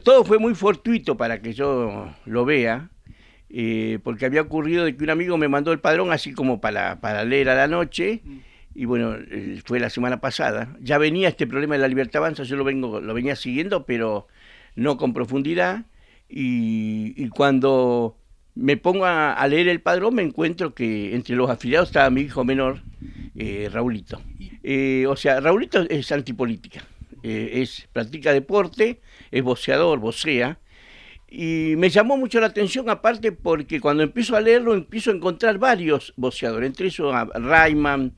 todo fue muy fortuito para que yo lo vea, porque había ocurrido de que un amigo me mandó el padrón así como para leer a la noche, y bueno, fue la semana pasada. Ya venía este problema de la libertad avanza, yo lo venía siguiendo, pero no con profundidad, y cuando me pongo a leer el padrón me encuentro que entre los afiliados estaba mi hijo menor, Raulito. O sea, Raulito es antipolítica, practica deporte, es boxeador, vocea, y me llamó mucho la atención aparte porque cuando empiezo a leerlo empiezo a encontrar varios boxeadores, entre esos a Rayman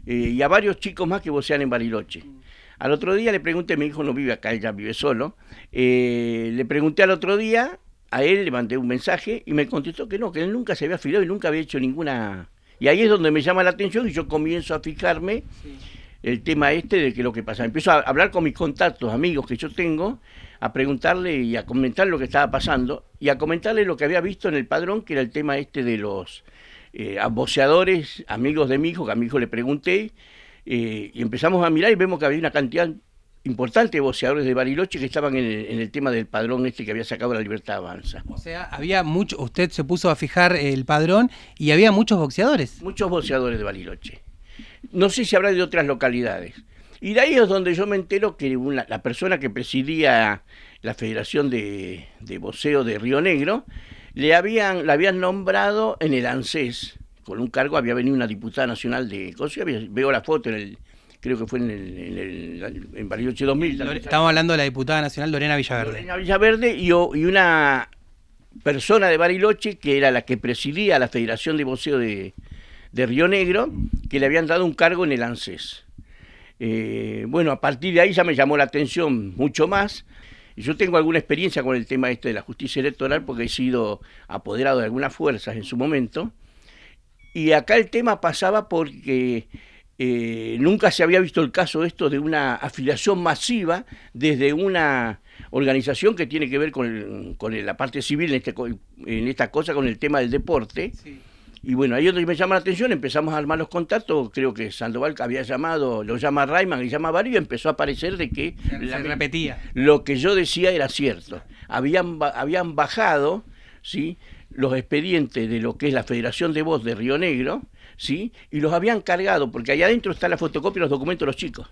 y a varios chicos más que boxean en Bariloche. Al otro día le pregunté, mi hijo no vive acá, él ya vive solo, le pregunté al otro día, a él le mandé un mensaje y me contestó que no, que él nunca se había afiliado y nunca había hecho ninguna... Y ahí es donde me llama la atención y yo comienzo a fijarme el tema este de que lo que pasa. Empiezo a hablar con mis contactos, amigos que yo tengo, a preguntarle y a comentar lo que estaba pasando y a comentarle lo que había visto en el padrón, que era el tema este de los boxeadores, amigos de mi hijo, que a mi hijo le pregunté, y empezamos a mirar y vemos que había una cantidad importante de boxeadores de Bariloche que estaban en el tema del padrón este que había sacado la Libertad Avanza. O sea, había mucho, usted se puso a fijar el padrón y había muchos boxeadores. Muchos boxeadores de Bariloche. No sé si habrá de otras localidades. Y de ahí es donde yo me entero que la persona que presidía la Federación de Boxeo de Río Negro la habían nombrado en el ANSES, con un cargo, había venido una diputada nacional de Cosia, veo la foto creo que fue en Bariloche 2000. Estamos hablando de la diputada nacional Lorena Villaverde. Lorena Villaverde y una persona de Bariloche que era la que presidía la Federación de Boxeo de Río Negro, que le habían dado un cargo en el ANSES. Bueno, a partir de ahí ya me llamó la atención mucho más. Yo tengo alguna experiencia con el tema este de la justicia electoral porque he sido apoderado de algunas fuerzas en su momento. Y acá el tema pasaba porque nunca se había visto el caso esto de una afiliación masiva desde una organización que tiene que ver con la parte civil en esta cosa, con el tema del deporte. Sí. Y bueno, ahí es donde me llama la atención, empezamos a armar los contactos, creo que Sandoval había llamado, lo llama Rayman y llama Vario, y empezó a aparecer de que se repetía. Lo que yo decía era cierto. Habían bajado, ¿sí?, los expedientes de lo que es la Federación de Voz de Río Negro, ¿sí?, y los habían cargado, porque allá adentro está la fotocopia y los documentos de los chicos.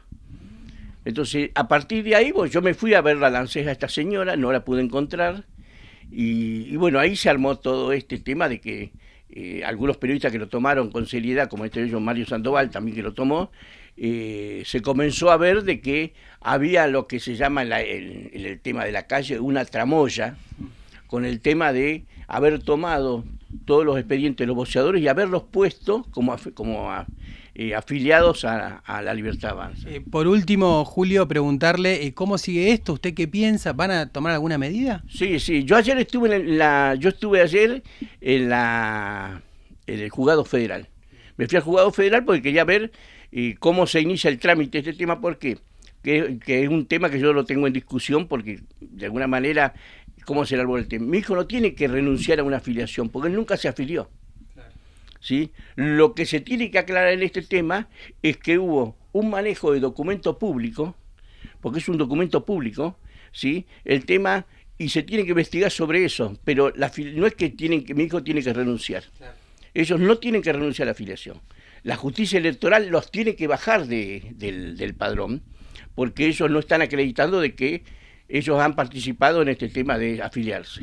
Entonces, a partir de ahí, bueno, yo me fui a ver la lancés a esta señora, no la pude encontrar, y bueno, ahí se armó todo este tema de que algunos periodistas que lo tomaron con seriedad, como entre ellos Mario Sandoval también que lo tomó, se comenzó a ver de que había lo que se llama en el tema de la calle una tramoya, con el tema de haber tomado todos los expedientes de los boxeadores y haberlos puesto como afiliados a la Libertad Avanza. Por último, Julio, preguntarle cómo sigue esto, ¿usted qué piensa? ¿Van a tomar alguna medida? Sí, yo ayer estuve en el juzgado federal. Me fui al juzgado federal porque quería ver cómo se inicia el trámite de este tema, porque que es un tema que yo lo tengo en discusión, porque de alguna manera, ¿cómo se elabora el tema? Mi hijo no tiene que renunciar a una afiliación, porque él nunca se afilió. ¿Sí? Lo que se tiene que aclarar en este tema es que hubo un manejo de documento público, porque es un documento público, ¿sí?, el tema, y se tiene que investigar sobre eso, pero no es que mi hijo tiene que renunciar. Claro. Ellos no tienen que renunciar a la afiliación. La justicia electoral los tiene que bajar del padrón, porque ellos no están acreditando de que ellos han participado en este tema de afiliarse.